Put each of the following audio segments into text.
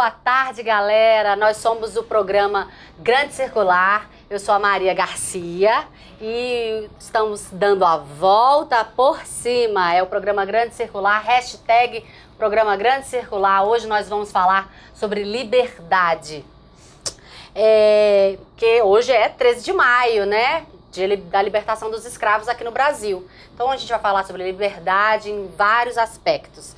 Boa tarde, galera. Nós somos o programa Grande Circular. Eu sou a Maria Garcia e estamos dando a volta por cima. É o programa Grande Circular, hashtag Programa Grande Circular. Hoje nós vamos falar sobre liberdade. Que hoje é 13 de maio, né? Da libertação dos escravos aqui no Brasil. Então a gente vai falar sobre liberdade em vários aspectos.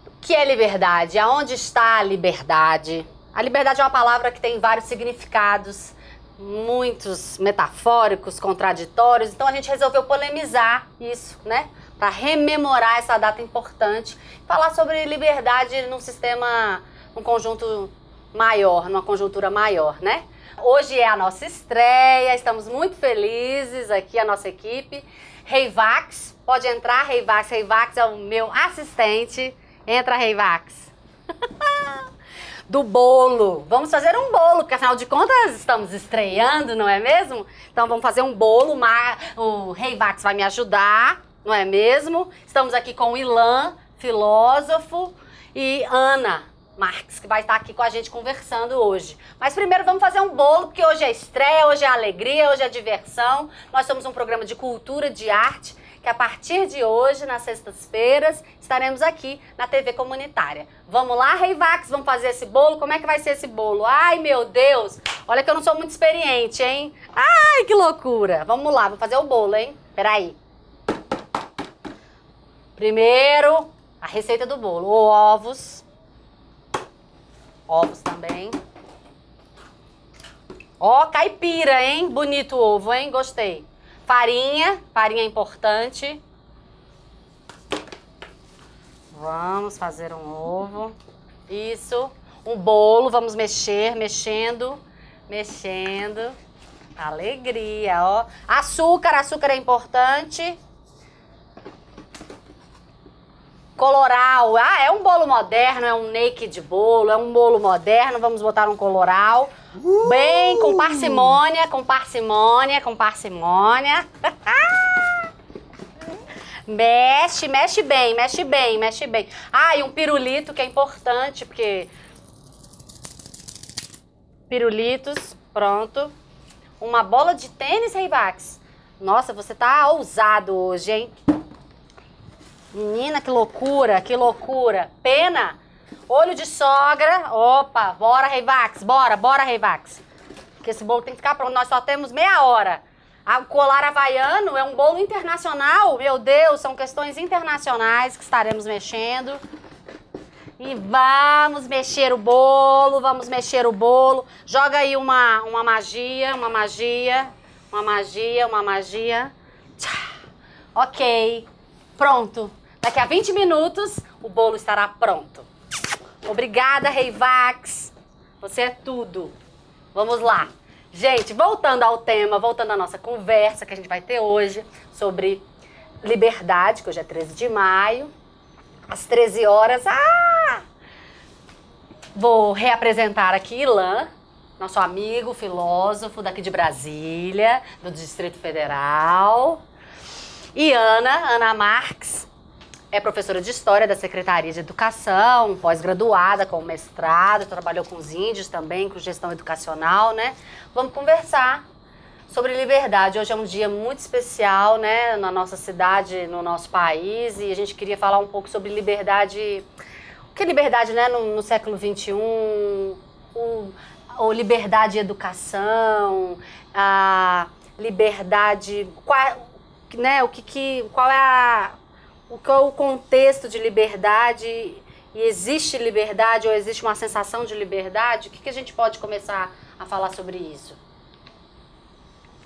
O que é liberdade? Aonde está a liberdade? A liberdade é uma palavra que tem vários significados, muitos metafóricos, contraditórios. Então a gente resolveu polemizar isso, né? Para rememorar essa data importante. Falar sobre liberdade num conjunto maior, numa conjuntura maior, né? Hoje é a nossa estreia, estamos muito felizes aqui, a nossa equipe. Reivax, pode entrar, Reivax. Reivax é o meu assistente. Entra, Reivax. Do bolo. Vamos fazer um bolo, porque afinal de contas estamos estreando, não é mesmo? Então vamos fazer um bolo, o Reivax vai me ajudar, não é mesmo? Estamos aqui com o Ilan, filósofo, e Ana Marques, que vai estar aqui com a gente conversando hoje. Mas primeiro vamos fazer um bolo, porque hoje é estreia, hoje é alegria, hoje é diversão. Nós somos um programa de cultura, de arte, que a partir de hoje, nas sextas-feiras, estaremos aqui na TV comunitária. Vamos lá, Reivax, vamos fazer esse bolo? Como é que vai ser esse bolo? Ai, meu Deus! Olha que eu não sou muito experiente, hein? Ai, que loucura! Vamos lá, vou fazer o bolo, hein? Peraí. Primeiro, a receita do bolo. Ovos. Ovos também. Ó, caipira, hein? Bonito o ovo, hein? Gostei. Farinha é importante. Vamos fazer um ovo. Isso. Um bolo, vamos mexendo. Alegria, ó. Açúcar é importante. Coloral, é um bolo moderno, é um naked bolo, é um bolo moderno, vamos botar um coloral. Bem, com parcimônia. Mexe bem. Ah, e um pirulito que é importante, porque... Pirulitos, pronto. Uma bola de tênis, Reivax. Nossa, você tá ousado hoje, hein? Menina, que loucura. Pena, olho de sogra. Opa, bora, Reivax, bora, Reivax. Porque esse bolo tem que ficar pronto, nós só temos meia hora. O colar havaiano é um bolo internacional, meu Deus, são questões internacionais que estaremos mexendo. E vamos mexer o bolo. Joga aí uma magia. Ok, pronto. Daqui a 20 minutos, o bolo estará pronto. Obrigada, Reivax. Você é tudo. Vamos lá. Gente, voltando ao tema, voltando à nossa conversa que a gente vai ter hoje sobre liberdade, que hoje é 13 de maio, às 13 horas. Vou reapresentar aqui Ilan, nosso amigo, filósofo daqui de Brasília, do Distrito Federal. E Ana Marques. É professora de História da Secretaria de Educação, pós-graduada com mestrado, trabalhou com os índios também, com gestão educacional, né? Vamos conversar sobre liberdade. Hoje é um dia muito especial, né? Na nossa cidade, no nosso país, e a gente queria falar um pouco sobre liberdade. O que é liberdade, né? No século XXI, ou liberdade e educação, a liberdade... Qual é o contexto de liberdade? E existe liberdade ou existe uma sensação de liberdade? O que a gente pode começar a falar sobre isso?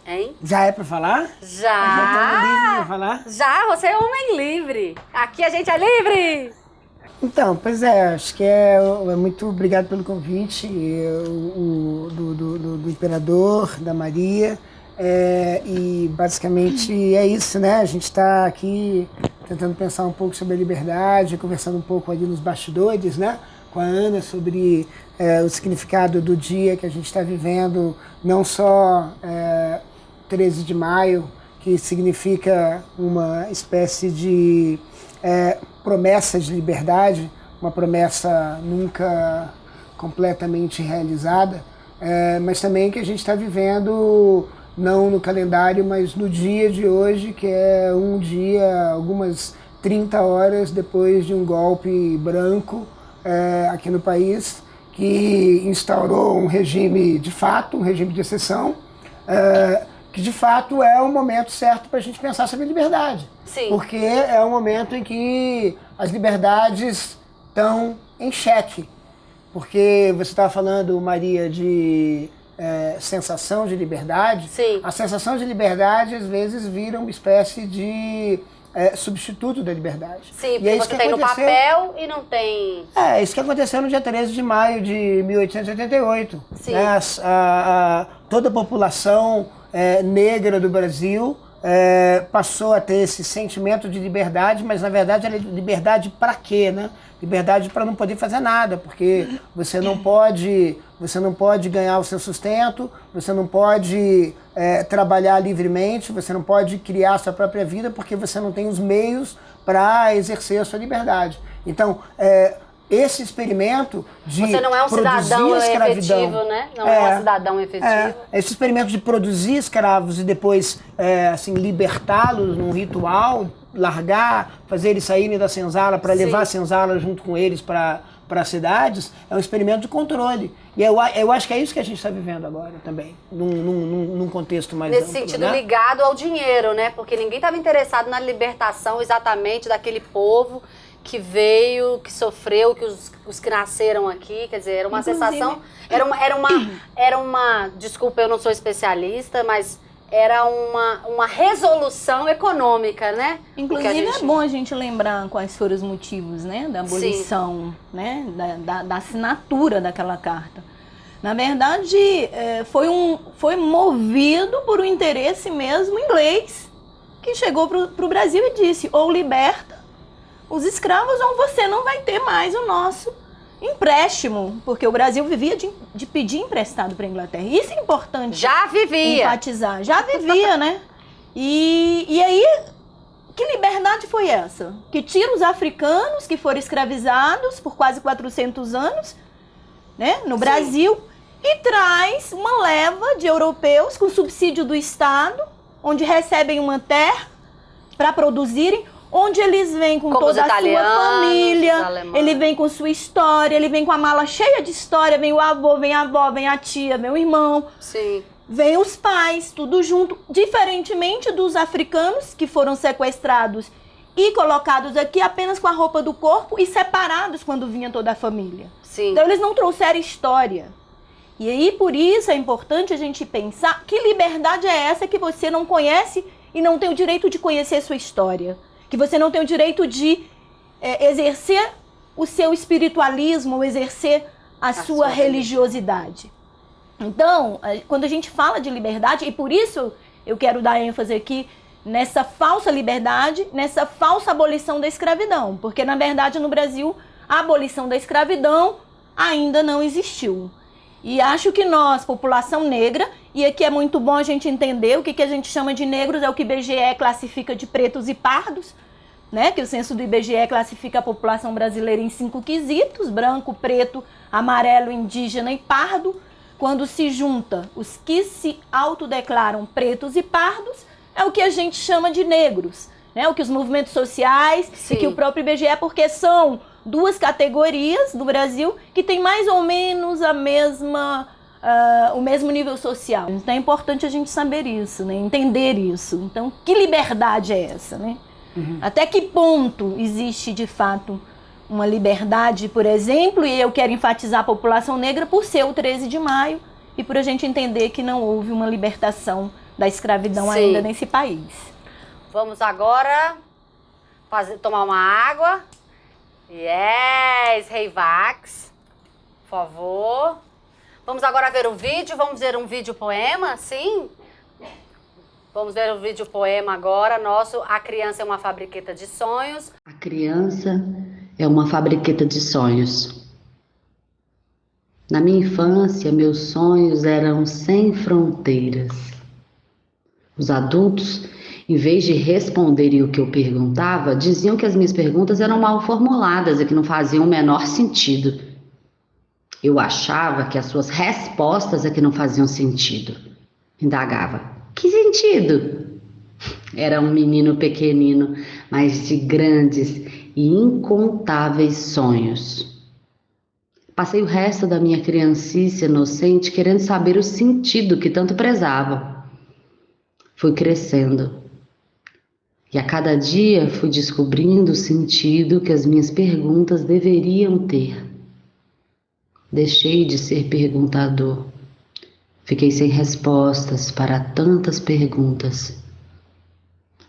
Hein? Já é pra falar? Já! Já tô livre pra falar? Já, você é homem livre. Aqui a gente é livre! Então, pois é, acho que é muito obrigado pelo convite do Imperador, da Maria. E basicamente é isso, né? A gente está aqui tentando pensar um pouco sobre a liberdade, conversando um pouco ali nos bastidores, né? Com a Ana sobre o significado do dia que a gente está vivendo, não só 13 de maio, que significa uma espécie de promessa de liberdade, uma promessa nunca completamente realizada, mas também que a gente está vivendo, não no calendário, mas no dia de hoje, que é um dia, algumas 30 horas depois de um golpe branco aqui no país, que instaurou um regime de fato, um regime de exceção, que de fato é o momento certo para a gente pensar sobre liberdade. Sim. Porque é o momento em que as liberdades estão em xeque. Porque você estava falando, Maria, de sensação de liberdade. Sim. A sensação de liberdade às vezes vira uma espécie de substituto da liberdade. Sim, porque você tem no papel e não tem... Isso que aconteceu no dia 13 de maio de 1888. Sim. Né? Toda a população negra do Brasil passou a ter esse sentimento de liberdade, mas na verdade era liberdade para quê, né? Liberdade para não poder fazer nada, porque você não pode ganhar o seu sustento, você não pode trabalhar livremente, você não pode criar a sua própria vida, porque você não tem os meios para exercer a sua liberdade. Então, esse experimento de você não é um cidadão efetivo, né? Não é um cidadão efetivo. Esse experimento de produzir escravos e depois assim, libertá-los num ritual, largar, fazer eles saírem da senzala para levar a senzala junto com eles para as cidades, é um experimento de controle. E eu acho que é isso que a gente está vivendo agora também, num contexto mais amplo. Nesse sentido, né? Ligado ao dinheiro, né? Porque ninguém estava interessado na libertação exatamente daquele povo que veio, que sofreu, que os que nasceram aqui, quer dizer, era uma sensação, era uma, desculpa, eu não sou especialista, mas era uma resolução econômica, né? Inclusive é bom a gente lembrar quais foram os motivos, né, da abolição, né, da assinatura daquela carta. Na verdade, foi movido por um interesse mesmo inglês, que chegou para o Brasil e disse, ou liberta os escravos ou você não vai ter mais o nosso empréstimo, porque o Brasil vivia de pedir emprestado para a Inglaterra. Isso é importante. Já vivia. Enfatizar. Já vivia, né? E aí, que liberdade foi essa? Que tira os africanos que foram escravizados por quase 400 anos, né, no Brasil, e traz uma leva de europeus com subsídio do Estado, onde recebem uma terra para produzirem, onde eles vêm com como toda a sua família, ele vem com sua história, ele vem com a mala cheia de história, vem o avô, vem a avó, vem a tia, vem o irmão, vem os pais, tudo junto, diferentemente dos africanos que foram sequestrados e colocados aqui apenas com a roupa do corpo e separados quando vinha toda a família. Então eles não trouxeram história. E aí por isso é importante a gente pensar que liberdade é essa que você não conhece e não tem o direito de conhecer a sua história. Que você não tem o direito de exercer o seu espiritualismo, ou exercer a sua religiosidade. Então, quando a gente fala de liberdade, e por isso eu quero dar ênfase aqui nessa falsa liberdade, nessa falsa abolição da escravidão, porque na verdade no Brasil a abolição da escravidão ainda não existiu. E acho que nós, população negra, e aqui é muito bom a gente entender o que a gente chama de negros, é o que o IBGE classifica de pretos e pardos, né? Que o censo do IBGE classifica a população brasileira em 5 quesitos, branco, preto, amarelo, indígena e pardo. Quando se junta os que se autodeclaram pretos e pardos, é o que a gente chama de negros, né? O que os movimentos sociais e que o próprio IBGE, porque são duas categorias do Brasil que têm mais ou menos a mesma, o mesmo nível social. Então é importante a gente saber isso, né? Entender isso. Então, que liberdade é essa, né? Até que ponto existe, de fato, uma liberdade, por exemplo, e eu quero enfatizar a população negra por ser o 13 de maio e por a gente entender que não houve uma libertação da escravidão ainda nesse país. Vamos agora tomar uma água. Yes, Reivax, por favor. Vamos agora ver um vídeo, vamos ver um vídeo poema, sim? Vamos ver um vídeo poema agora, nosso A Criança é uma Fabriqueta de Sonhos. A criança é uma fabriqueta de sonhos. Na minha infância, meus sonhos eram sem fronteiras. Os adultos, em vez de responderem o que eu perguntava, diziam que as minhas perguntas eram mal formuladas e que não faziam o menor sentido. Eu achava que as suas respostas é que não faziam sentido. Indagava. Que sentido? Era um menino pequenino, mas de grandes e incontáveis sonhos. Passei o resto da minha criancice inocente querendo saber o sentido que tanto prezava. Fui crescendo. E a cada dia fui descobrindo o sentido que as minhas perguntas deveriam ter. Deixei de ser perguntador. Fiquei sem respostas para tantas perguntas.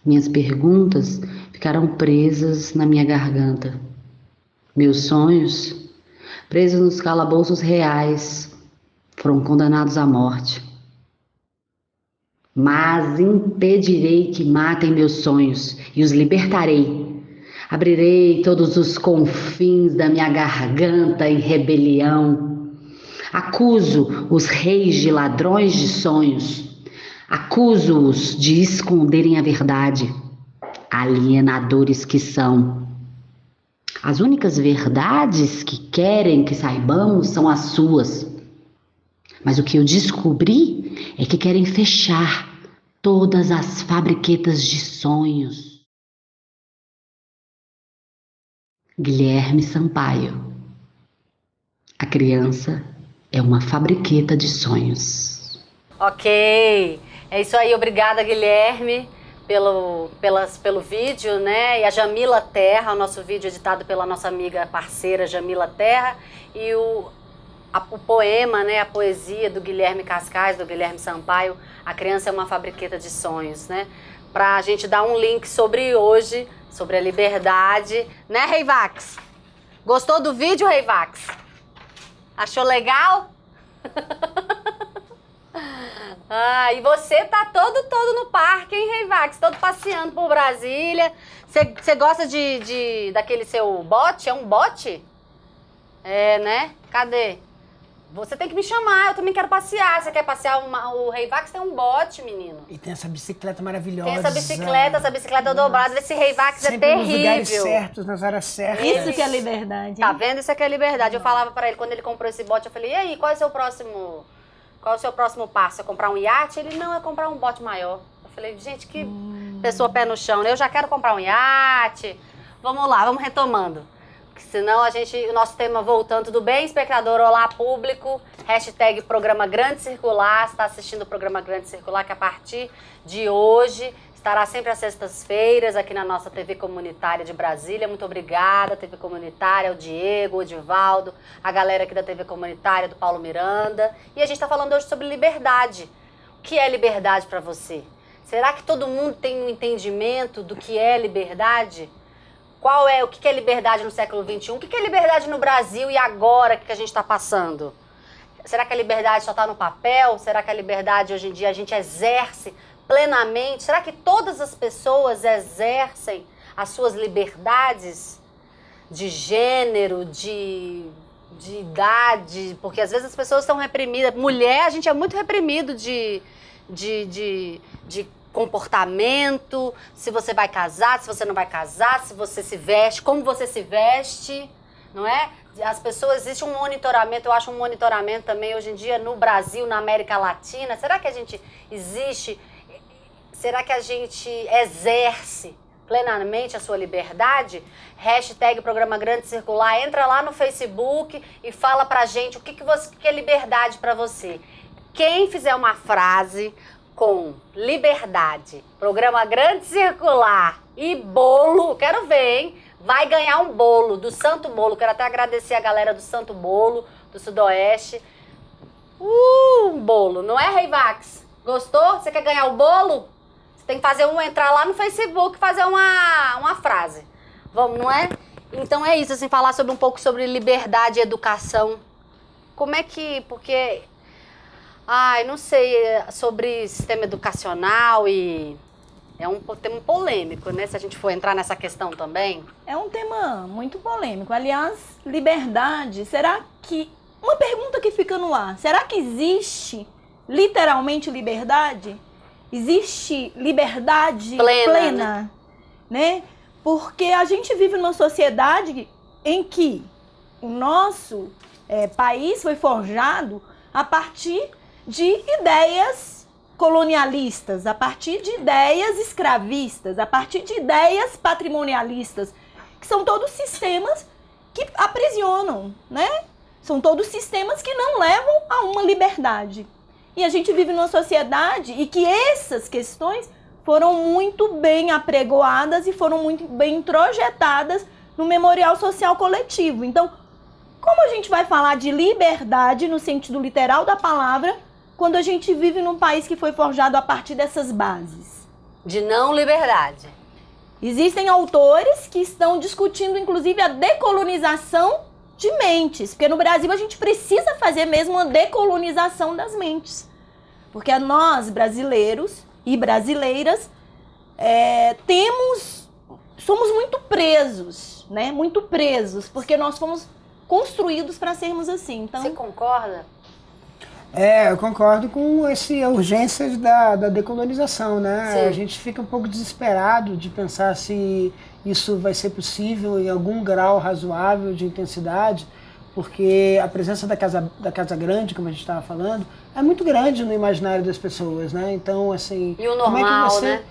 Minhas perguntas ficaram presas na minha garganta. Meus sonhos, presos nos calabouços reais, foram condenados à morte. Mas impedirei que matem meus sonhos e os libertarei. Abrirei todos os confins da minha garganta em rebelião. Acuso os reis de ladrões de sonhos. Acuso-os de esconderem a verdade. Alienadores que são. As únicas verdades que querem que saibamos são as suas. Mas o que eu descobri é que querem fechar todas as fabriquetas de sonhos. Guilherme Sampaio. A criança é uma fabriqueta de sonhos. Ok, é isso aí. Obrigada, Guilherme, pelo vídeo, né? E a Jamila Terra, o nosso vídeo editado pela nossa amiga parceira Jamila Terra. E o poema, né? A poesia do Guilherme Cascais, do Guilherme Sampaio, A Criança é uma Fabriqueta de Sonhos, né? Pra gente dar um link sobre hoje, sobre a liberdade, né, Reivax? Gostou do vídeo, Reivax? Achou legal? Ah, e você tá todo no parque, hein, Reivax? Todo passeando por Brasília. Você gosta daquele seu bote? É um bote? É, né? Cadê? Você tem que me chamar, eu também quero passear. Você quer passear? O Reivax tem um bote, menino. E tem essa bicicleta maravilhosa. Tem essa bicicleta dobrada. Esse Reivax é terrível. Nos lugares certos, nas horas certas. Isso que é liberdade. Tá vendo? Isso aqui é liberdade. Eu falava pra ele, quando ele comprou esse bote, eu falei, e aí, qual é o seu próximo passo? É comprar um iate? Ele, não, é comprar um bote maior. Eu falei, gente, que pessoa pé no chão, né? Eu já quero comprar um iate. Vamos lá, vamos retomando. Porque senão o nosso tema voltando, tudo bem, espectador? Olá, público. Hashtag Programa Grande Circular. Você está assistindo o Programa Grande Circular, que a partir de hoje estará sempre às sextas-feiras aqui na nossa TV Comunitária de Brasília. Muito obrigada, TV Comunitária, o Diego, o Edivaldo, a galera aqui da TV Comunitária, do Paulo Miranda. E a gente está falando hoje sobre liberdade. O que é liberdade para você? Será que todo mundo tem um entendimento do que é liberdade? O que é liberdade no século XXI? O que é liberdade no Brasil e agora que a gente está passando? Será que a liberdade só está no papel? Será que a liberdade hoje em dia a gente exerce plenamente? Será que todas as pessoas exercem as suas liberdades de gênero, de idade? Porque às vezes as pessoas estão reprimidas. Mulher, a gente é muito reprimido de comportamento, se você vai casar, se você não vai casar, se você se veste, como você se veste, não é? As pessoas, existe um monitoramento, eu acho um monitoramento também hoje em dia no Brasil, na América Latina. Será que a gente exerce plenamente a sua liberdade? Hashtag Programa Grande Circular, entra lá no Facebook e fala pra gente o que é liberdade pra você. Quem fizer uma frase com liberdade, Programa Grande Circular e bolo, quero ver, hein? Vai ganhar um bolo do Santo Bolo. Quero até agradecer a galera do Santo Bolo, do Sudoeste. Um bolo, não é, Reivax? Gostou? Você quer ganhar o bolo? Você tem que entrar lá no Facebook e fazer uma frase. Vamos, não é? Então é isso, assim, falar um pouco sobre liberdade e educação. Porque... Ai, não sei, sobre sistema educacional e... É um tema polêmico, né? Se a gente for entrar nessa questão também. É um tema muito polêmico. Aliás, liberdade, será que... Uma pergunta que fica no ar. Será que existe literalmente liberdade? Existe liberdade plena, né? Porque a gente vive numa sociedade em que o nosso país foi forjado a partir de ideias colonialistas, a partir de ideias escravistas, a partir de ideias patrimonialistas, que são todos sistemas que aprisionam, né? São todos sistemas que não levam a uma liberdade. E a gente vive numa sociedade e que essas questões foram muito bem apregoadas e foram muito bem introjetadas no memorial social coletivo. Então, como a gente vai falar de liberdade no sentido literal da palavra quando a gente vive num país que foi forjado a partir dessas bases? De não liberdade. Existem autores que estão discutindo, inclusive, a decolonização de mentes. Porque no Brasil a gente precisa fazer mesmo uma decolonização das mentes. Porque nós, brasileiros e brasileiras, somos muito presos, né? Muito presos, porque nós fomos construídos para sermos assim. Então, você concorda? Eu concordo com a urgência da decolonização, né? Sim. A gente fica um pouco desesperado de pensar se isso vai ser possível em algum grau razoável de intensidade, porque a presença da Casa Grande, como a gente estava falando, é muito grande no imaginário das pessoas, né? Então, assim... E o normal, né?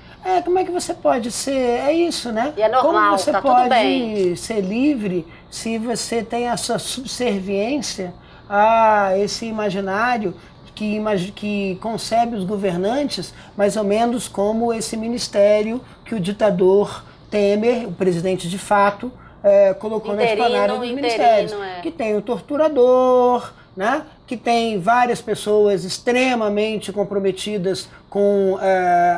Como é que você pode ser... É isso, né? E é normal, como você tá pode tudo bem. ser livre se você tem a sua subserviência a esse imaginário que concebe os governantes mais ou menos como esse ministério que o ditador Temer, o presidente de fato, colocou na esplanada dos ministérios. Que tem o torturador, né? Que tem várias pessoas extremamente comprometidas com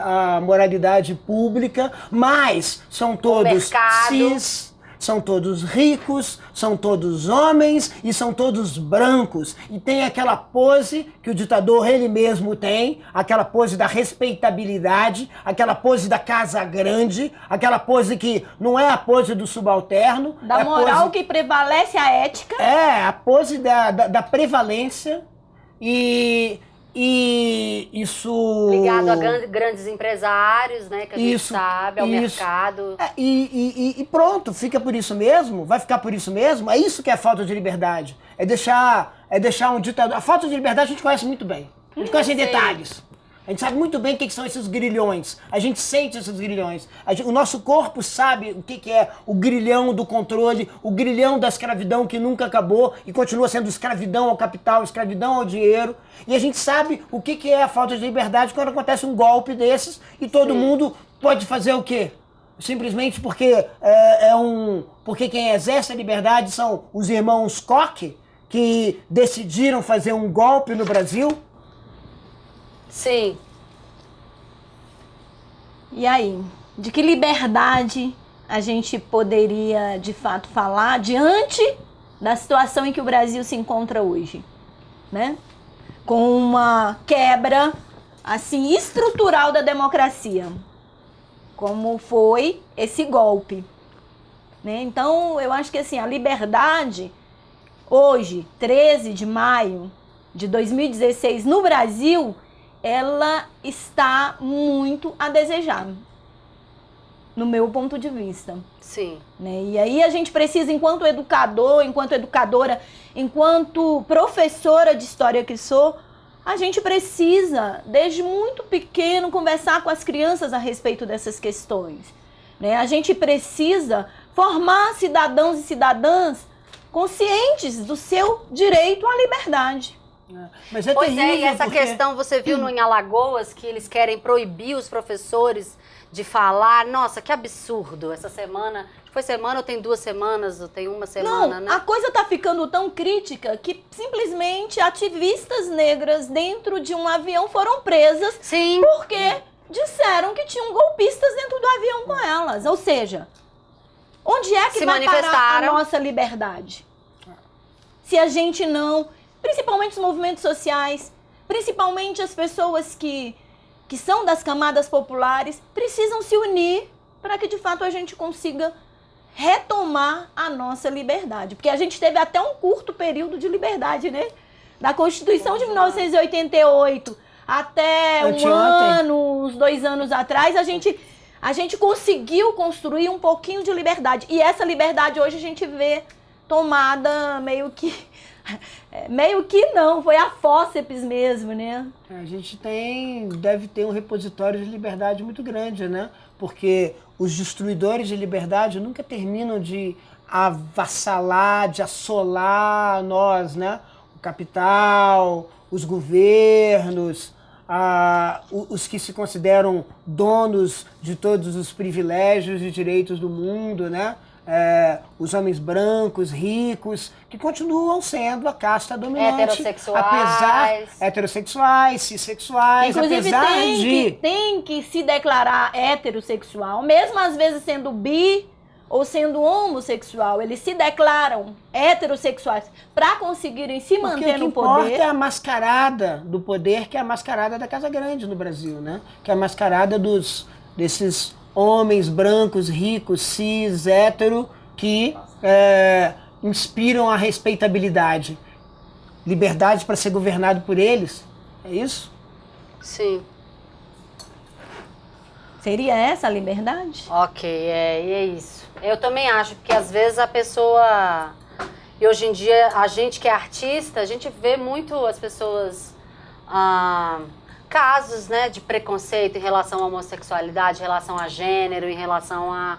a moralidade pública, mas são todos cis, são todos ricos, são todos homens e são todos brancos. E tem aquela pose que o ditador ele mesmo tem, aquela pose da respeitabilidade, aquela pose da casa grande, aquela pose que não é a pose do subalterno. Da moral que prevalece a ética. A pose da prevalência e isso... Ligado a grandes empresários, né? Que a gente sabe, ao mercado. E pronto, fica por isso mesmo? Vai ficar por isso mesmo? É isso que é a falta de liberdade. É deixar um ditador... A falta de liberdade a gente conhece muito bem. A gente conhece em detalhes. A gente sabe muito bem o que são esses grilhões. A gente sente esses grilhões. O nosso corpo sabe o que é o grilhão do controle, o grilhão da escravidão que nunca acabou e continua sendo escravidão ao capital, escravidão ao dinheiro. E a gente sabe o que é a falta de liberdade quando acontece um golpe desses e todo mundo pode fazer o quê? Simplesmente porque porque quem exerce a liberdade são os irmãos Koch, que decidiram fazer um golpe no Brasil. Sim. E aí, de que liberdade a gente poderia, de fato, falar diante da situação em que o Brasil se encontra hoje, né? Com uma quebra, assim, estrutural da democracia, como foi esse golpe, né? Então, eu acho que, assim, a liberdade, hoje, 13 de maio de 2016, no Brasil, ela está muito a desejar, no meu ponto de vista. Sim. Né? E aí a gente precisa, enquanto educador, enquanto educadora, enquanto professora de história que sou, a gente precisa, desde muito pequeno, conversar com as crianças a respeito dessas questões. Né? A gente precisa formar cidadãos e cidadãs conscientes do seu direito à liberdade. Mas pois e essa questão, você viu em Alagoas que eles querem proibir os professores de falar? Nossa, que absurdo. Essa semana, foi semana ou tem 2 semanas, ou tem 1 semana, né? A coisa tá ficando tão crítica que simplesmente ativistas negras dentro de um avião foram presas. Sim. Porque disseram que tinham golpistas dentro do avião com elas. Ou seja, onde é que vai parar a nossa liberdade? Se a gente não... Principalmente os movimentos sociais, principalmente as pessoas que são das camadas populares, precisam se unir para que, de fato, a gente consiga retomar a nossa liberdade. Porque a gente teve até um curto período de liberdade, né? Da Constituição de 1988 até uns 2 anos atrás, a gente conseguiu construir um pouquinho de liberdade. E essa liberdade hoje a gente vê tomada meio que Meio que não, foi a fórceps mesmo, né? A gente deve ter um repositório de liberdade muito grande, né? Porque os destruidores de liberdade nunca terminam de avassalar, de assolar nós, né? O capital, os governos, os que se consideram donos de todos os privilégios e direitos do mundo, né? Os homens brancos, ricos, que continuam sendo a casta dominante. Heterossexuais, cisexuais, inclusive, apesar tem que se declarar heterossexual, mesmo às vezes sendo bi ou sendo homossexual, eles se declaram heterossexuais para conseguirem se manter no poder. O que importa é a mascarada do poder, que é a mascarada da Casa Grande no Brasil, né? Que é a mascarada desses homens brancos, ricos, cis, hétero, que inspiram a respeitabilidade. Liberdade para ser governado por eles, é isso? Sim. Seria essa a liberdade? Ok, e é isso. Eu também acho, porque às vezes a pessoa... E hoje em dia, a gente que é artista, a gente vê muito as pessoas... casos, né, de preconceito em relação à homossexualidade, em relação a gênero, em relação a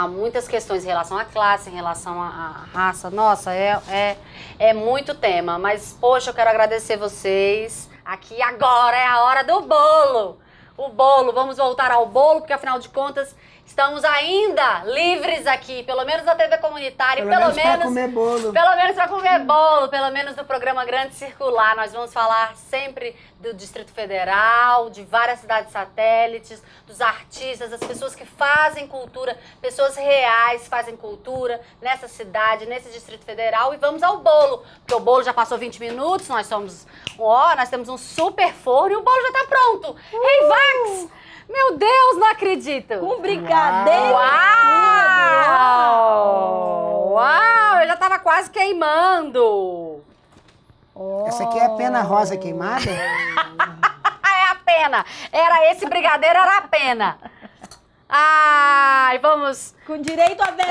muitas questões, em relação à classe, em relação à raça. Nossa, é muito tema. Mas, poxa, eu quero agradecer vocês. Aqui agora é a hora do bolo. O bolo, vamos voltar ao bolo, porque afinal de contas... Estamos ainda livres aqui, pelo menos na TV comunitária, pelo menos para comer bolo. Pelo menos para comer bolo, pelo menos do programa Grande Circular. Nós vamos falar sempre do Distrito Federal, de várias cidades satélites, dos artistas, das pessoas que fazem cultura, pessoas reais fazem cultura nessa cidade, nesse Distrito Federal. E vamos ao bolo, porque o bolo já passou 20 minutos, nós temos um super forno e o bolo já está pronto. Hey, Vax! Meu Deus, não acredito! Com brigadeiro! Uau! Eu já tava quase queimando! Essa aqui é a pena rosa queimada? É a pena! Esse brigadeiro era a pena! Ai, vamos... Com direito a ver.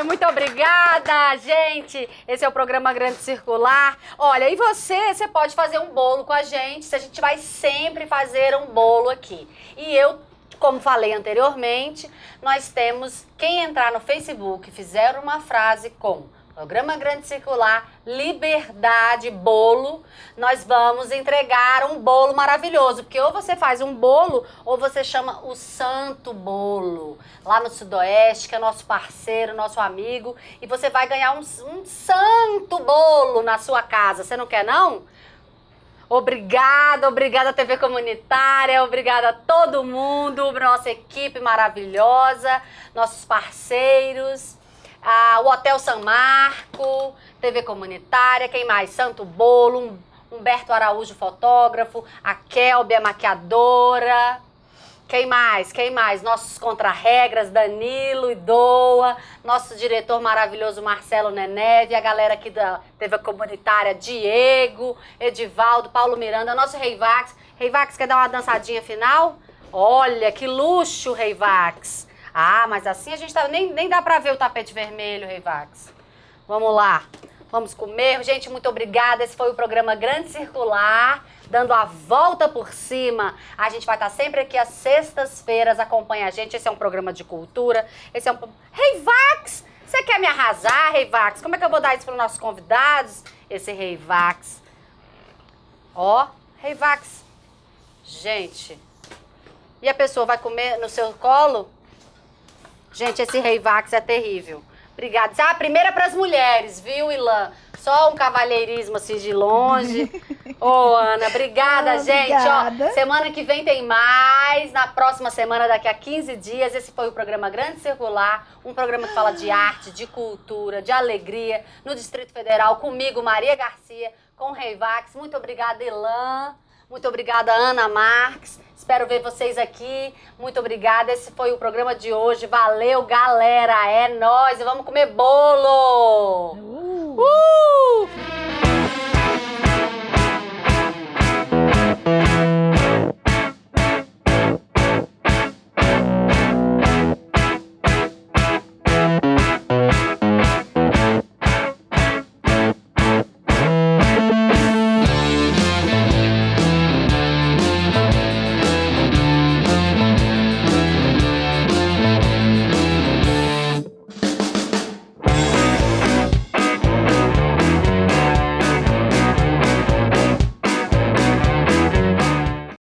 Muito obrigada, gente. Esse é o programa Grande Circular. Olha, e você pode fazer um bolo com a gente. A gente vai sempre fazer um bolo aqui. E eu, como falei anteriormente, nós temos, quem entrar no Facebook e fizer uma frase com Programa Grande Circular, Liberdade, bolo, nós vamos entregar um bolo maravilhoso. Porque ou você faz um bolo, ou você chama o Santo Bolo, lá no Sudoeste, que é nosso parceiro, nosso amigo. E você vai ganhar um santo bolo na sua casa. Você não quer, não? Obrigada TV Comunitária, obrigada a todo mundo, nossa equipe maravilhosa, nossos parceiros. O Hotel San Marco, TV Comunitária, quem mais? Santo Bolo, Humberto Araújo, fotógrafo, a Kelby, a maquiadora. Quem mais? Nossos contra-regras, Danilo e Doa, nosso diretor maravilhoso Marcelo Neneve, a galera aqui da TV Comunitária, Diego, Edivaldo, Paulo Miranda, nosso Reivax. Reivax, quer dar uma dançadinha final? Olha, que luxo, Reivax. Mas assim a gente nem dá pra ver o tapete vermelho, Reivax. Vamos lá, vamos comer. Gente, muito obrigada. Esse foi o programa Grande Circular, dando a volta por cima. A gente vai estar sempre aqui às sextas-feiras. Acompanha a gente. Esse é um programa de cultura. Reivax, você quer me arrasar, Reivax? Como é que eu vou dar isso para os nossos convidados? Esse Reivax. Reivax. Gente, e a pessoa vai comer no seu colo? Gente, esse Reivax é terrível. Obrigada. Primeira para as mulheres, viu, Ilan? Só um cavalheirismo assim de longe. Ana, obrigada, gente. Obrigada. Semana que vem tem mais. Na próxima semana, daqui a 15 dias, esse foi o programa Grande Circular. Um programa que fala de arte, de cultura, de alegria no Distrito Federal. Comigo, Maria Garcia, com o Reivax. Muito obrigada, Ilan. Muito obrigada, Ana Marques. Espero ver vocês aqui. Muito obrigada. Esse foi o programa de hoje. Valeu, galera. É nóis. Vamos comer bolo.